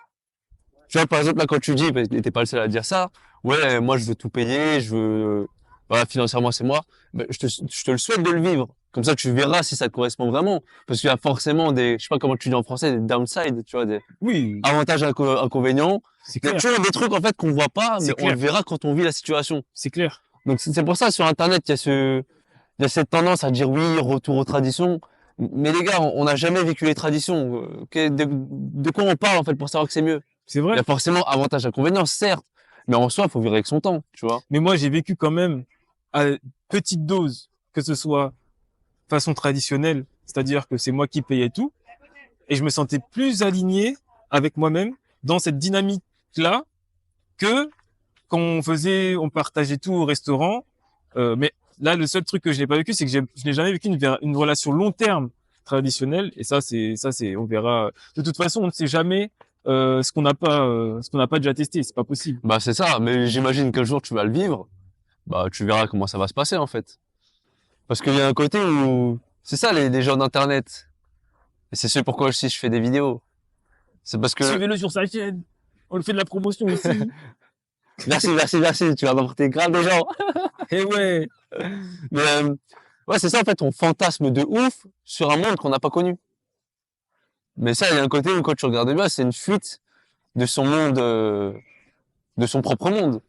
Tu vois, par exemple, là, quand tu dis, bah, t'es pas le seul à dire ça, ouais, moi je veux tout payer, je veux, voilà, financièrement c'est moi, bah, je te le souhaite de le vivre. Comme ça, tu verras si ça te correspond vraiment. Parce qu'il y a forcément des, je sais pas comment tu dis en français, des downsides, tu vois, des Oui, avantages, inconvénients. c'est Il y a clair. toujours des trucs, en fait, qu'on voit pas, mais C'est on le clair. verra quand on vit la situation. C'est clair. Donc c'est pour ça sur Internet il y a cette tendance à dire oui, retour aux traditions. Mais les gars, on n'a jamais vécu les traditions. De quoi on parle en fait pour savoir que c'est mieux? C'est Il y vrai. a forcément avantages, inconvénients, certes. Mais en soi, faut vivre avec son temps, tu vois. Mais moi, j'ai vécu quand même à petite dose, que ce soit façon traditionnelle, c'est-à-dire que c'est moi qui payais tout, et je me sentais plus aligné avec moi-même dans cette dynamique-là que quand on partageait tout au restaurant. Mais là, le seul truc que je n'ai pas vécu, c'est que je n'ai jamais vécu une relation long terme traditionnelle. Et on verra. De toute façon, on ne sait jamais ce qu'on n'a pas déjà testé. C'est pas possible. Bah, c'est ça. Mais j'imagine qu'un jour, tu vas le vivre. Bah, tu verras comment ça va se passer, en fait. Parce qu'il y a un côté où, c'est ça, les gens d'Internet. Et c'est ce pourquoi aussi je fais des vidéos. C'est parce que, Suivez-le sur sa chaîne. On le fait de la promotion ici. merci, tu vas m'apporter grave des gens. Eh ouais. Mais, ouais, c'est ça, en fait, on fantasme de ouf sur un monde qu'on n'a pas connu. Mais ça, il y a un côté où, quand tu regardes bien, c'est une fuite de son monde, de son propre monde.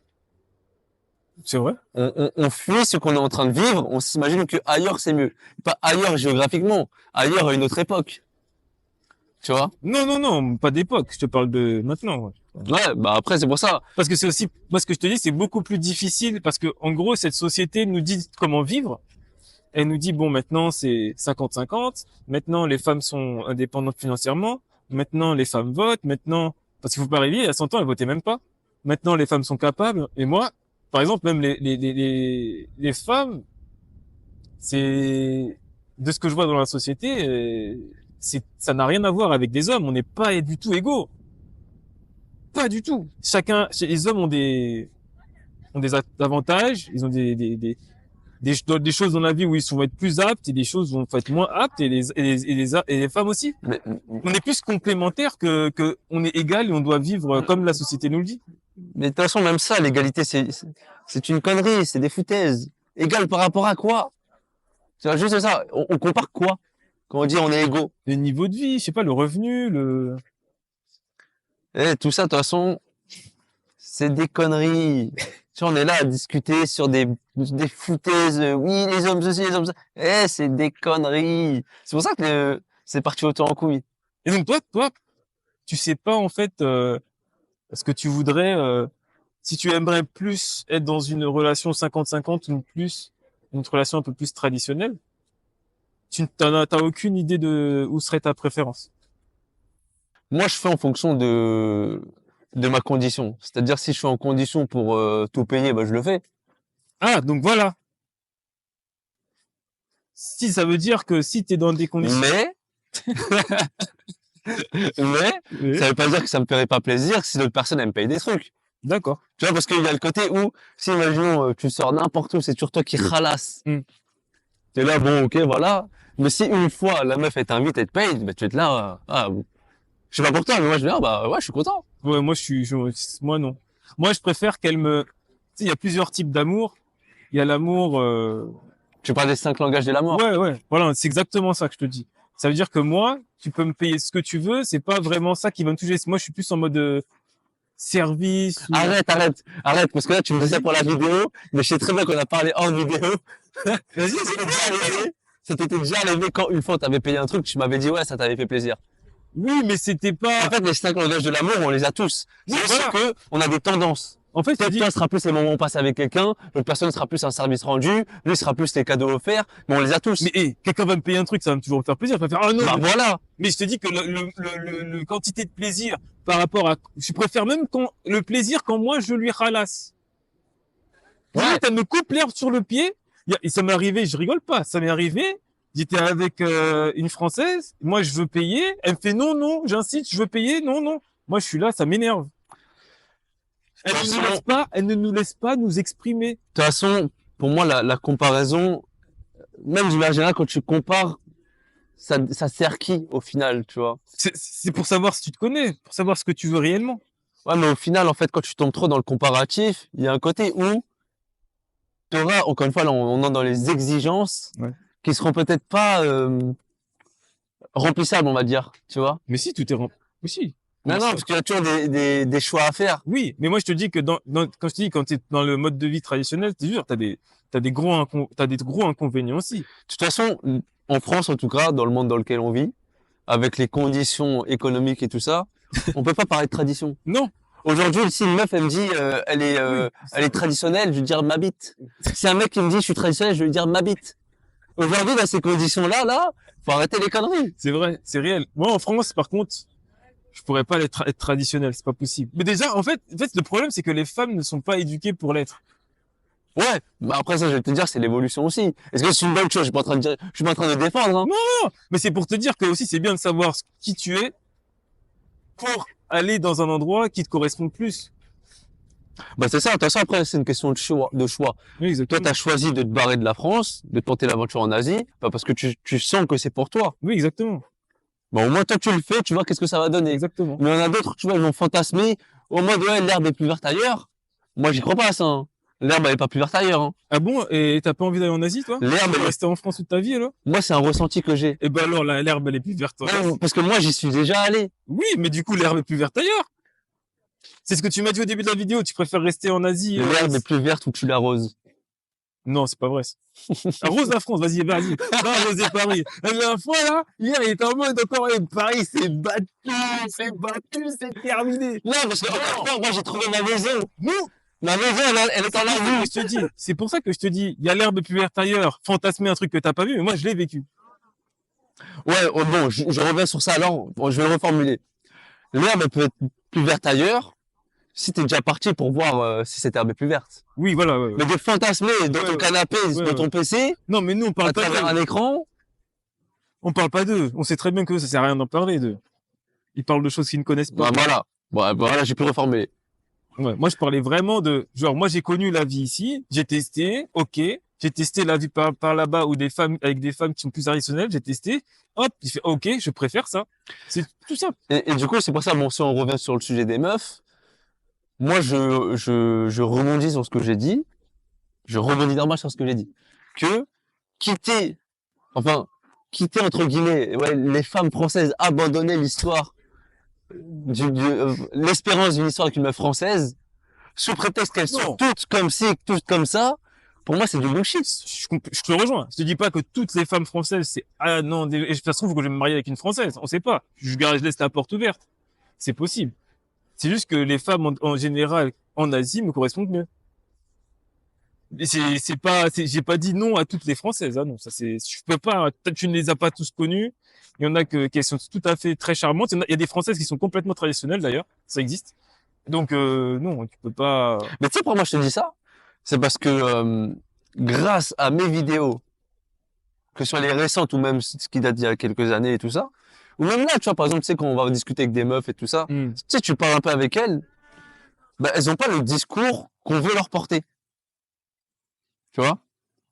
C'est vrai. On fuit ce qu'on est en train de vivre, on s'imagine que ailleurs c'est mieux. Pas ailleurs géographiquement, ailleurs à une autre époque. Tu vois? Non, non, non, pas d'époque. Je te parle de maintenant. Ouais. Ouais, bah après, c'est pour ça. Parce que c'est aussi, moi, ce que je te dis, c'est beaucoup plus difficile parce que, en gros, cette société nous dit comment vivre. Elle nous dit, bon, maintenant, c'est 50-50. Maintenant, les femmes sont indépendantes financièrement. Maintenant, les femmes votent. Maintenant, parce qu'il faut pas rêver, à 100 ans, elles votaient même pas. Maintenant, les femmes sont capables. Et moi, par exemple, même les femmes, c'est, de ce que je vois dans la société, ça n'a rien à voir avec des hommes. On n'est pas du tout égaux. Pas du tout. Les hommes ont des avantages, ils ont des choses dans la vie où ils vont être plus aptes et des choses où ils vont être moins aptes et les femmes aussi. On est plus complémentaires que on est égal et on doit vivre comme la société nous le dit. Mais de toute façon, même ça, l'égalité, c'est une connerie, c'est des foutaises. Égal par rapport à quoi? C'est juste ça. On compare quoi? Quand on dit on est égaux. Le niveau de vie, je sais pas, le revenu, le... Et tout ça, de toute façon, c'est des conneries. Tu vois, on est là à discuter sur des foutaises. Oui, les hommes ceci, les hommes ça. Eh, c'est des conneries. C'est pour ça que c'est parti autant en couille. Et donc toi, tu sais pas en fait ce que tu voudrais, si tu aimerais plus être dans une relation 50-50 ou plus une relation un peu plus traditionnelle, t'as aucune idée de où serait ta préférence. Moi, je fais en fonction de ma condition. C'est-à-dire, si je suis en condition pour tout payer, bah, je le fais. Ah, donc voilà. Si ça veut dire que si t'es dans des conditions... Mais, mais, Oui. ça veut pas dire que ça me ferait pas plaisir si l'autre personne elle me paye des trucs. D'accord. Tu vois, parce qu'il y a le côté où, si imaginons, tu sors n'importe où, c'est toujours toi qui ralasse. Mm. T'es là, bon, ok, voilà. Mais si une fois, la meuf, elle t'invite, elle te paye, bah, tu es là, je sais pas pour toi, mais moi, je vais dire, bah, ouais, je suis content. Ouais, moi non. Moi, je préfère qu'elle me... Tu sais, il y a plusieurs types d'amour. Il y a l'amour... Tu parles des 5 langages de l'amour. Ouais, ouais. Voilà, c'est exactement ça que je te dis. Ça veut dire que moi, tu peux me payer ce que tu veux. C'est pas vraiment ça qui va me toucher. Moi, je suis plus en mode service. Arrête, parce que là, tu me disais pour la vidéo, mais je sais très bien qu'on a parlé hors vidéo. Vas-y, Ça t'était déjà arrivé quand une fois t'avais payé un truc, tu m'avais dit ouais, ça t'avait fait plaisir. oui, mais c'était pas... En fait, les 5 langages de l'amour, on les a tous. C'est Oui, juste voilà. que on a des tendances. En fait, Peut-être qu'un sera plus les moments où on passe avec quelqu'un, l'autre personne sera plus un service rendu, lui sera plus les cadeaux offerts, mais on les a tous. mais quelqu'un va me payer un truc, ça va toujours me faire plaisir. Je vais faire, ah non, Bah voilà. mais je te dis que le quantité de plaisir par rapport à... Je préfère même le plaisir quand moi, je lui ralasse. Ouais. Limite, elle me coupe l'herbe sur le pied. Et ça m'est arrivé, je rigole pas, ça m'est arrivé. J'étais avec une Française, moi je veux payer. Elle me fait non, non, j'insiste, je veux payer, non, non. Moi je suis là, ça m'énerve. Elle ne nous laisse pas nous exprimer. De toute façon, pour moi, la comparaison, même du manière générale, quand tu compares, ça sert qui au final, tu vois? C'est pour savoir si tu te connais, pour savoir ce que tu veux réellement. Ouais, mais au final, en fait, quand tu tombes trop dans le comparatif, il y a un côté où t'auras, encore une fois, là, on est dans les exigences Ouais. qui seront peut-être pas remplissables, on va dire, tu vois? Mais si, tout est rempli. Mais si. Non, non, parce qu'il y a toujours des choix à faire. Oui, mais moi je te dis que quand je te dis quand t'es dans le mode de vie traditionnel, c'est sûr, t'as des gros inconvénients aussi. De toute façon, en France, en tout cas, dans le monde dans lequel on vit, avec les conditions économiques et tout ça, on peut pas parler de tradition. Non. Aujourd'hui, si une meuf, elle me dit, Oui, elle est traditionnelle, je vais dire ma bite. Si un mec qui me dit, je suis traditionnel, je vais lui dire ma bite. Aujourd'hui, dans ces conditions-là, faut arrêter les conneries. c'est vrai, c'est réel. Moi, en France, par contre, je pourrais pas être traditionnel, c'est pas possible. Mais déjà, en fait, le problème, c'est que les femmes ne sont pas éduquées pour l'être. Ouais. Bah après ça, je vais te dire, c'est l'évolution aussi. Est-ce que c'est une bonne chose? Je suis pas en train de dire, je suis pas en train de défendre, hein. Non, mais c'est pour te dire que aussi, c'est bien de savoir qui tu es pour aller dans un endroit qui te correspond plus. Bah c'est ça. De toute façon, après, c'est une question de choix. Oui, Toi, exactement. t'as choisi de te barrer de la France, de tenter l'aventure en Asie, bah parce que tu sens que c'est pour toi. Oui, exactement. Bon, au moins, toi, tu le fais, tu vois qu'est-ce que ça va donner. Exactement. Mais il y en a d'autres, tu vois, ils vont fantasmer, au mode, ouais, l'herbe est plus verte ailleurs. Moi, j'y crois pas à ça, hein. L'herbe, elle est pas plus verte ailleurs, hein. Ah bon? Et t'as pas envie d'aller en Asie, toi? L'herbe, Tu veux rester en France toute ta vie, alors? moi, c'est un ressenti que j'ai. Eh ben alors, l'herbe, elle est plus verte en Asie. Non, parce que moi, j'y suis déjà allé. Oui, mais du coup, l'herbe est plus verte ailleurs. C'est ce que tu m'as dit au début de la vidéo. Tu préfères rester en Asie. L'herbe est plus verte où tu l'arroses. Non, c'est pas vrai. Ça. Arrose la France, vas-y. Va arroser Paris. La dernière fois, là, hier, il était en mode encore, Paris, c'est terminé. Non, parce que, encore une fois, moi, j'ai trouvé ma maison. Non, Ma maison, elle est en la vue. je te dis, c'est pour ça que je te dis, il y a l'herbe plus verte ailleurs. Fantasmer un truc que t'as pas vu, mais moi, je l'ai vécu. Ouais, oh, bon, je reviens sur ça alors. Bon, je vais le reformuler. L'herbe, elle peut être plus verte ailleurs si t'es déjà parti pour voir si cette herbe est plus verte. Oui, voilà. Ouais. Mais de fantasmer dans ton canapé, dans ton PC, Non, mais nous, on à parle pas travers un d'eux. écran, On parle pas d'eux. On sait très bien que ça sert à rien d'en parler d'eux. Ils parlent de choses qu'ils ne connaissent pas. bah voilà. Bon, voilà, j'ai pu reformuler. Ouais, moi, je parlais vraiment de, genre, moi, j'ai connu la vie ici, j'ai testé, ok, j'ai testé la vie par là-bas ou des femmes, avec des femmes qui sont plus traditionnelles, j'ai testé, hop, j'ai fait, ok, je préfère ça. C'est tout simple. Et du coup, c'est pour ça, bon, si on revient sur le sujet des meufs, moi, je rebondis sur ce que j'ai dit. Je rebondis normal sur ce que j'ai dit. Que quitter, enfin, quitter entre guillemets, ouais, les femmes françaises, abandonner l'histoire, l'espérance d'une histoire avec une meuf française, sous prétexte qu'elles sont Non. toutes comme ci, toutes comme ça, pour moi, c'est du bullshit. Je te rejoins. Je te dis pas que toutes les femmes françaises, c'est, ah non, et ça se trouve que je vais me marier avec une française. On sait pas. Je laisse la porte ouverte. C'est possible. C'est juste que les femmes, en général, en Asie, me correspondent mieux. Et c'est pas, j'ai pas dit non à toutes les françaises, ah non, ça c'est, je peux pas, tu ne les as pas tous connues. Il y en a qui sont tout à fait très charmantes. Il y a des françaises qui sont complètement traditionnelles d'ailleurs. Ça existe. Donc, non, tu peux pas. Mais tu sais pourquoi moi je te dis ça? C'est parce que grâce à mes vidéos, que ce soit les récentes ou même ce qui date d'il y a quelques années et tout ça, ou même là, tu vois, par exemple, tu sais, quand on va discuter avec des meufs et tout ça, Hmm. tu sais, tu parles un peu avec elles, bah, elles ont pas le discours qu'on veut leur porter. Tu vois?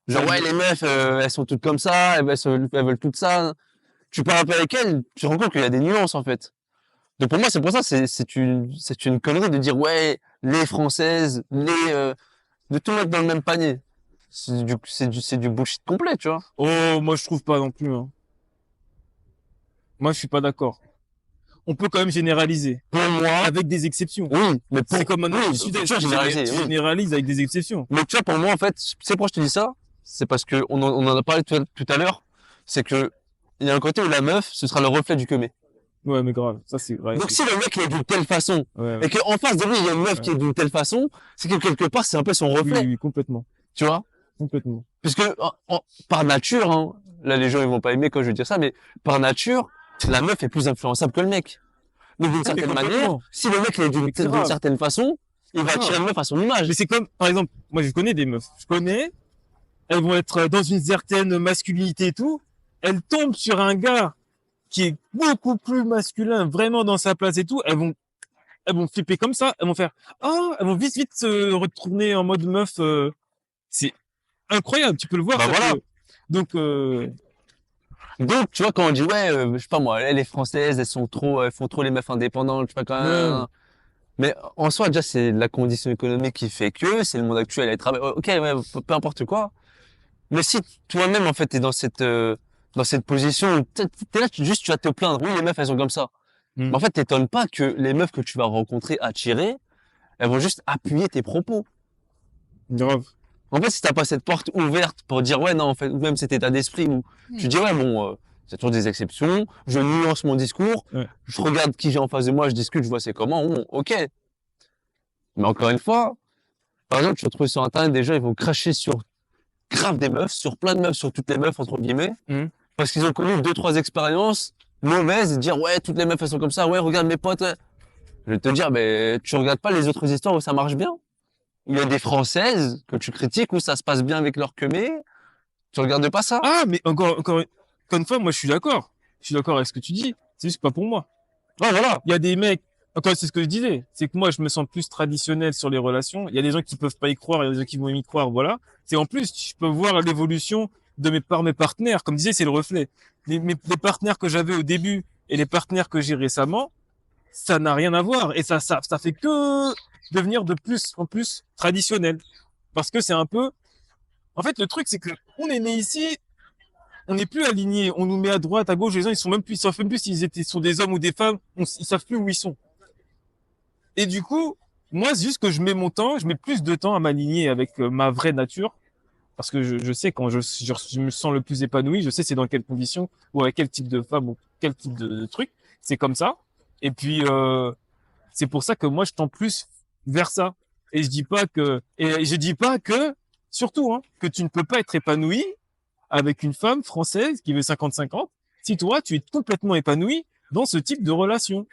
Genre, ouais, les meufs, elles sont toutes comme ça, elles veulent toutes ça. Tu parles un peu avec elles, tu te rends compte qu'il y a des nuances, en fait. Donc pour moi, c'est pour ça, c'est une connerie de dire, ouais, les françaises, de tout mettre dans le même panier. C'est du bullshit complet, tu vois. Oh, moi je trouve pas non plus. Hein. Moi, je suis pas d'accord. On peut quand même généraliser Pour moi, avec des exceptions. oui, mais pour, C'est comme un oui, du Sud-Est. tu vois, généraliser, Tu oui. généralises avec des exceptions. Mais tu vois, pour moi, en fait, c'est pourquoi je te dis ça? C'est parce que on en a parlé tout à l'heure. C'est que, il y a un côté où la meuf, ce sera le reflet du que met. Ouais, mais grave. Ça, c'est vrai. Donc si le mec il est d'une telle façon, Ouais, ouais. et qu'en face de lui, il y a une meuf qui est d'une telle façon, c'est que quelque part, c'est un peu son Oui, reflet, oui, complètement. tu vois? Complètement. Puisque, par nature, hein, là, les gens, ils vont pas aimer quand je vais dire ça, mais par nature, la meuf est plus influençable que le mec. Donc, d'une certaine manière, complètement. si le mec il est Mais c'est grave. d'une certaine façon, il va Ah. attirer la meuf à son image. Mais c'est comme, par exemple, moi je connais des meufs. Je connais, elles vont être dans une certaine masculinité et tout. Elles tombent sur un gars qui est beaucoup plus masculin, vraiment dans sa place et tout. Elles vont flipper comme ça. Elles vont faire, ah, elles vont vite se retourner en mode meuf. C'est incroyable. Tu peux le voir. Bah ça voilà. peut- Donc, Donc, tu vois, quand on dit, ouais, je sais pas moi, les françaises, elles font trop les meufs indépendantes, je sais pas quand même. Ouais. Mais en soi, déjà, c'est la condition économique qui fait que, c'est le monde actuel, elle travaille, ok, ouais, peu importe quoi. Mais si toi-même, en fait, t'es dans cette position, où t'es là, juste, tu vas te plaindre. Oui, les meufs, elles sont comme ça. Mm. Mais en fait, t'étonnes pas que les meufs que tu vas rencontrer, attirer, elles vont juste appuyer tes propos. Grave. En fait, si t'as pas cette porte ouverte pour dire, ouais, non, en fait, ou même cet état d'esprit où tu dis, ouais, bon, c'est toujours des exceptions, je nuance mon discours, Ouais. je regarde qui j'ai en face de moi, je discute, je vois c'est comment, bon, ok. Mais encore une fois, par exemple, tu vas trouver sur Internet des gens, ils vont cracher sur grave des meufs, sur plein de meufs, sur toutes les meufs, entre guillemets, Mhm. parce qu'ils ont connu deux, trois expériences mauvaises et dire, ouais, toutes les meufs, elles sont comme ça, ouais, regarde mes potes, ouais. Je vais te dire, mais tu regardes pas les autres histoires où ça marche bien. Il y a des Françaises que tu critiques où ça se passe bien avec leur queumé. Tu regardes pas ça? Ah, mais encore une fois, moi, je suis d'accord. Je suis d'accord avec ce que tu dis. C'est juste pas pour moi. Ouais, voilà. Il y a des mecs, encore, c'est ce que je disais. C'est que moi, je me sens plus traditionnel sur les relations. Il y a des gens qui peuvent pas y croire, il y a des gens qui vont y croire, voilà. C'est en plus, je peux voir l'évolution par mes partenaires. Comme je disais, c'est le reflet. Les partenaires que j'avais au début et les partenaires que j'ai récemment, ça n'a rien à voir. Et ça fait que devenir de plus en plus traditionnel. Parce que c'est un peu, en fait, le truc, c'est que on est né ici, on n'est plus aligné. On nous met à droite, à gauche. Les gens, ils savent même plus s'ils étaient, sont des hommes ou des femmes. Ils savent plus où ils sont. Et du coup, moi, c'est juste que je mets mon temps, je mets plus de temps à m'aligner avec ma vraie nature. Parce que je sais quand je me sens le plus épanoui, je sais c'est dans quelles conditions, ou avec quel type de femme, ou quel type de truc. C'est comme ça. Et puis, c'est pour ça que moi, je tends plus vers ça. Et je dis pas que, surtout, hein, que tu ne peux pas être épanoui avec une femme française qui veut 50-50 si toi, tu es complètement épanoui dans ce type de relation.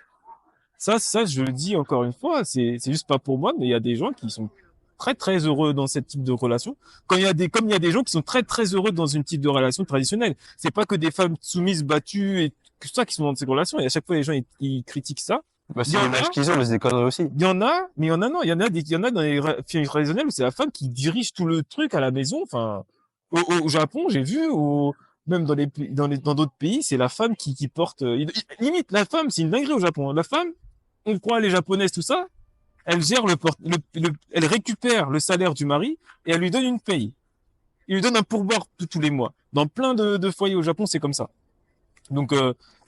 Ça, je le dis encore une fois, c'est juste pas pour moi, mais il y a des gens qui sont très très heureux dans ce type de relation. Comme il y a des gens qui sont très très heureux dans une type de relation traditionnelle. C'est pas que des femmes soumises, battues et tout ça qui sont dans ces relations. Et à chaque fois, les gens, ils critiquent ça. Bah, Il y c'est en l'image a, qu'ils ont, mais c'est des conneries aussi. il y en a, mais il y en a non. Il y en a dans les films traditionnels où c'est la femme qui dirige tout le truc à la maison. Enfin, au Japon, j'ai vu, même dans d'autres pays, c'est la femme qui porte, limite, la femme, c'est une dinguerie au Japon. La femme, on croit les japonaises, tout ça, elle gère elle récupère le salaire du mari et elle lui donne une paye. Il lui donne un pourboire tous les mois. Dans plein de foyers au Japon, c'est comme ça. Donc,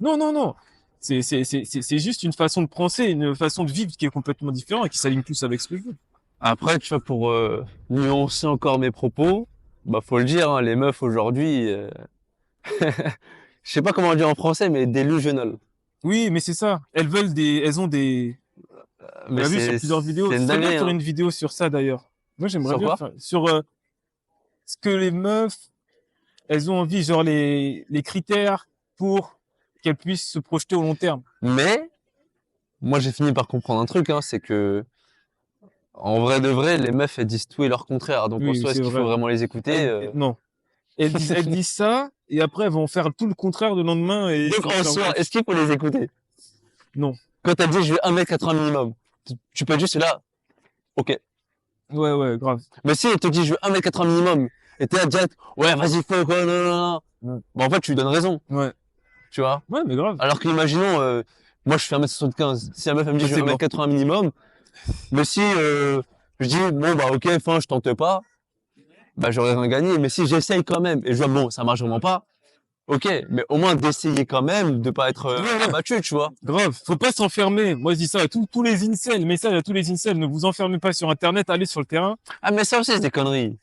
non, non, non. C'est juste une façon de penser, une façon de vivre qui est complètement différente et qui s'aligne plus avec ce que je veux. Après, tu vois, pour nuancer encore mes propos, bah faut le dire, hein, les meufs aujourd'hui, je sais pas comment dire en français, mais delusional. Oui, mais c'est ça. Elles ont des, on Mais l'a vu sur plusieurs vidéos. c'est Ce une serait bien de dinguerie, faire hein. une vidéo sur ça d'ailleurs. Moi, j'aimerais Sur bien quoi? faire sur ce que les meufs, elles ont envie, genre les critères pour qu'elles puissent se projeter au long terme. Mais moi, j'ai fini par comprendre un truc, hein, c'est que en vrai de vrai, les meufs elles disent tout et leur contraire. Donc en Oui, soi, c'est est-ce qu'il faut vrai. vraiment les écouter? Non. Elles disent ça et après elles vont faire tout le contraire le lendemain et Donc ça va en faire soi, est-ce qu'il faut les écouter? non. Quand elle dit je veux 1m80 minimum, tu peux être juste là, ok. Ouais, ouais, grave. Mais si elle te dit je veux 1m80 minimum, et t'es là direct, ouais, vas-y, faut quoi, non, non, non. Ouais, Bah en fait, tu lui donnes raison, ouais, tu vois. ouais, mais grave. Alors qu'imaginons, moi je fais 1m75, si la meuf elle me dit Bah, je veux c'est mort. 1m80 minimum, mais si je dis bon bah ok, fin, je tente pas, bah j'aurais rien gagné. Mais si j'essaye quand même, et je vois bon, ça marche vraiment pas, ok, mais au moins d'essayer quand même, de pas être Ouais, ouais, abattu, tu vois. grave. Faut pas s'enfermer. Moi, je dis ça à tous les incels. Message à tous les incels. Ne vous enfermez pas sur Internet. Allez sur le terrain. Ah mais ça aussi c'est des conneries.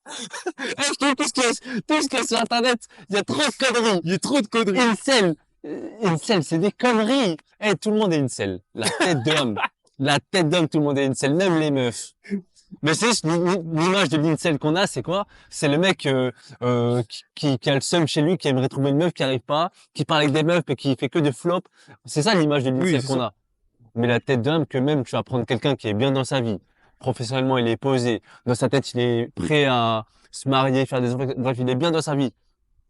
Eh, je trouve tout ce qu'il y a sur internet, il y a trop de conneries. Il y a trop de conneries. Incel, incel, c'est des conneries. Eh, tout le monde est incel. La tête d'homme. La tête d'homme, tout le monde est incel, même les meufs. Mais c'est juste l'image de l'incel qu'on a, c'est quoi? C'est le mec qui a le seum chez lui, qui aimerait trouver une meuf qui arrive pas, qui parle avec des meufs et qui fait que de flop. C'est ça l'image de Oui, l'incel c'est qu'on ça. a. Mais la tête d'homme, que même tu vas prendre quelqu'un qui est bien dans sa vie, professionnellement il est posé, dans sa tête il est prêt à se marier, faire des enfants, bref il est bien dans sa vie.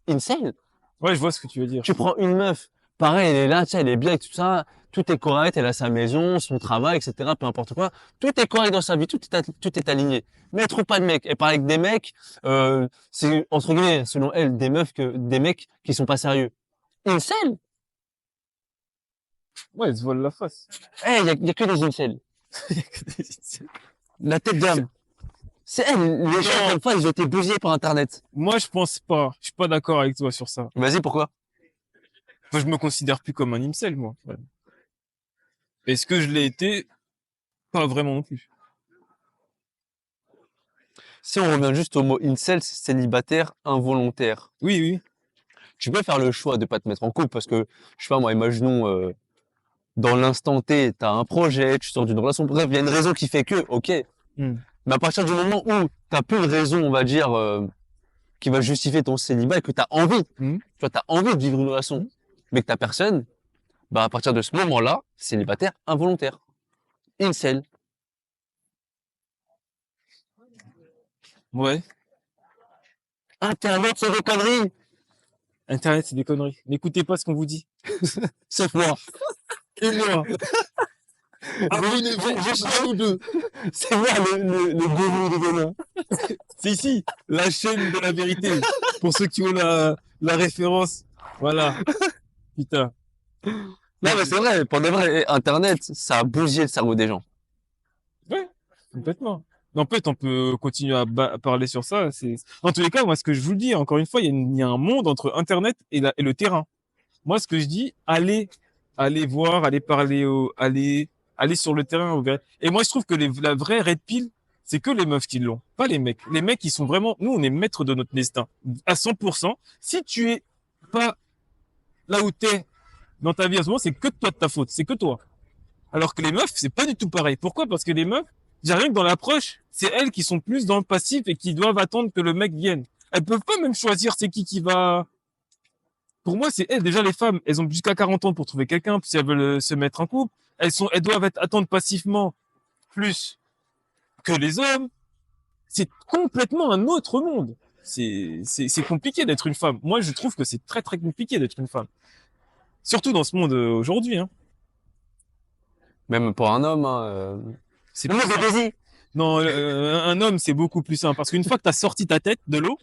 Incel, Ouais, je vois ce que tu veux dire. tu prends une meuf, pareil elle est là, tu sais, elle est bien et tout ça, tout est correct, elle a sa maison, son travail, etc., peu importe quoi, tout est correct dans sa vie, tout est aligné. Mais elle trouve pas de mec, elle parle avec des mecs, c'est entre guillemets, selon elle, des mecs qui sont pas sérieux. Incel? Ouais, ils se voilent la face. Eh, y a que des incels. Il y a que des incels. La tête d'homme. C'est elle, les gens, Non. comme fois, ils ont été bousillés par Internet. Moi, je pense pas. Je suis pas d'accord avec toi sur ça. Vas-y, pourquoi? Moi, je me considère plus comme un incel, moi. Ouais. Est-ce que je l'ai été? Pas vraiment non plus. Si on revient juste au mot incel, c'est célibataire involontaire. Oui, oui. Tu peux faire le choix de pas te mettre en couple parce que, je sais pas moi, imaginons, dans l'instant T, t'as un projet, tu sors d'une relation, bref, il y a une raison qui fait que, ok. Hmm. Mais à partir du moment où t'as plus de raison, on va dire, qui va justifier ton célibat et que t'as envie, Hmm. tu vois, t'as envie de vivre une relation, mais que t'as personne, bah, à partir de ce moment-là, célibataire involontaire. Incel. Ouais. Internet, c'est des conneries. Internet, c'est des conneries. N'écoutez pas ce qu'on vous dit. Sauf moi. Et moi. Abonnez-vous, à nous deux. C'est moi le gourou de demain. C'est ici, la chaîne de la vérité. Pour ceux qui ont la référence. Voilà. Putain. Non, mais c'est vrai, pour de vrai, Internet, ça a bousillé le cerveau des gens. Ouais, complètement. En fait, on peut continuer à parler sur ça. En tous les cas, moi, ce que je vous le dis, encore une fois, il y a un monde entre Internet et le terrain. Moi, ce que je dis, allez voir, allez parler, allez sur le terrain. Vous verrez. Et moi, je trouve que la vraie red pill, c'est que les meufs qui l'ont, pas les mecs. Les mecs, ils sont vraiment, nous, on est maîtres de notre destin à 100%. Si tu es pas là où t'es dans ta vie à ce moment, c'est que toi de ta faute, c'est que toi. Alors que les meufs, c'est pas du tout pareil. Pourquoi? Parce que les meufs, j'ai rien que dans l'approche, c'est elles qui sont plus dans le passif et qui doivent attendre que le mec vienne. Elles peuvent pas même choisir c'est qui va. Pour moi, c'est elles. Déjà, les femmes, elles ont jusqu'à 40 ans pour trouver quelqu'un, si elles veulent se mettre en couple. Elles doivent attendre passivement plus que les hommes. C'est complètement un autre monde. C'est compliqué d'être une femme. Moi, je trouve que c'est très, très compliqué d'être une femme. Surtout dans ce monde aujourd'hui, hein. Même pour un homme, hein, C'est le plus monde est simple. busy. Non, un homme, c'est beaucoup plus simple. Parce qu'une fois que tu as sorti ta tête de l'eau,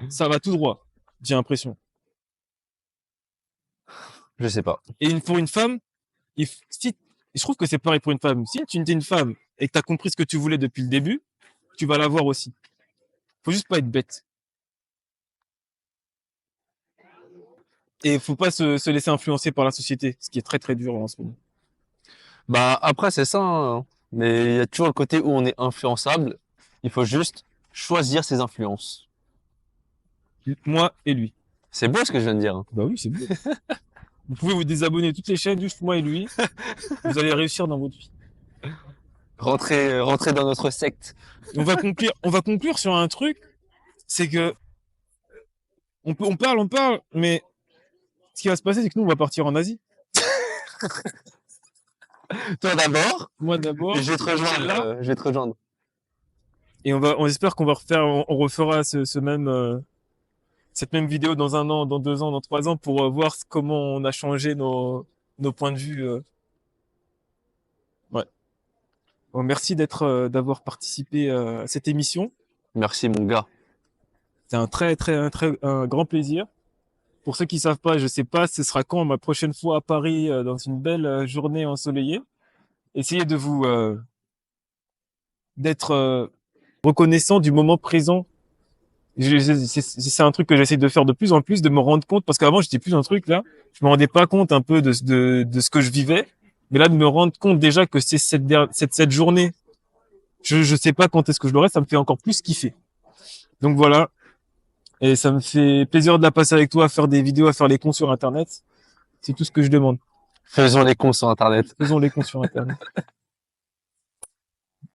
ça va tout droit. J'ai l'impression. Je sais pas. Et pour une femme, si, je trouve que c'est pareil pour une femme. Si tu es une femme et que tu as compris ce que tu voulais depuis le début, tu vas l'avoir aussi. Faut juste pas être bête. Et faut pas se laisser influencer par la société, ce qui est très très dur en ce moment. Bah, après, c'est ça, hein. Mais il y a toujours le côté où on est influençable. Il faut juste choisir ses influences. Moi et lui. C'est beau ce que je viens de dire, hein. Bah oui, c'est beau. Vous pouvez vous désabonner de toutes les chaînes, juste moi et lui. Vous allez réussir dans votre vie. Rentrer dans notre secte. On va conclure sur un truc, c'est que on parle, mais ce qui va se passer, c'est que nous, on va partir en Asie. Toi d'abord, Moi d'abord. et je vais te rejoindre. Là. Je vais te rejoindre. Et on espère qu'on va on refera ce même, cette même vidéo dans 1 an, dans 2 ans, dans 3 ans pour voir comment on a changé nos points de vue. Ouais. Bon, merci d'avoir participé à cette émission. Merci, mon gars. C'est un grand plaisir. Pour ceux qui savent pas, je sais pas, ce sera quand ma prochaine fois à Paris dans une belle journée ensoleillée. Essayez d'être reconnaissant du moment présent. C'est un truc que j'essaie de faire de plus en plus, de me rendre compte, parce qu'avant j'étais plus un truc là, je me rendais pas compte un peu de ce que je vivais, mais là de me rendre compte déjà que c'est cette journée, je sais pas quand est-ce que je l'aurai, ça me fait encore plus kiffer. Donc voilà, et ça me fait plaisir de la passer avec toi, à faire des vidéos, à faire les cons sur internet, c'est tout ce que je demande. Faisons les cons sur Internet. Faisons les cons sur internet.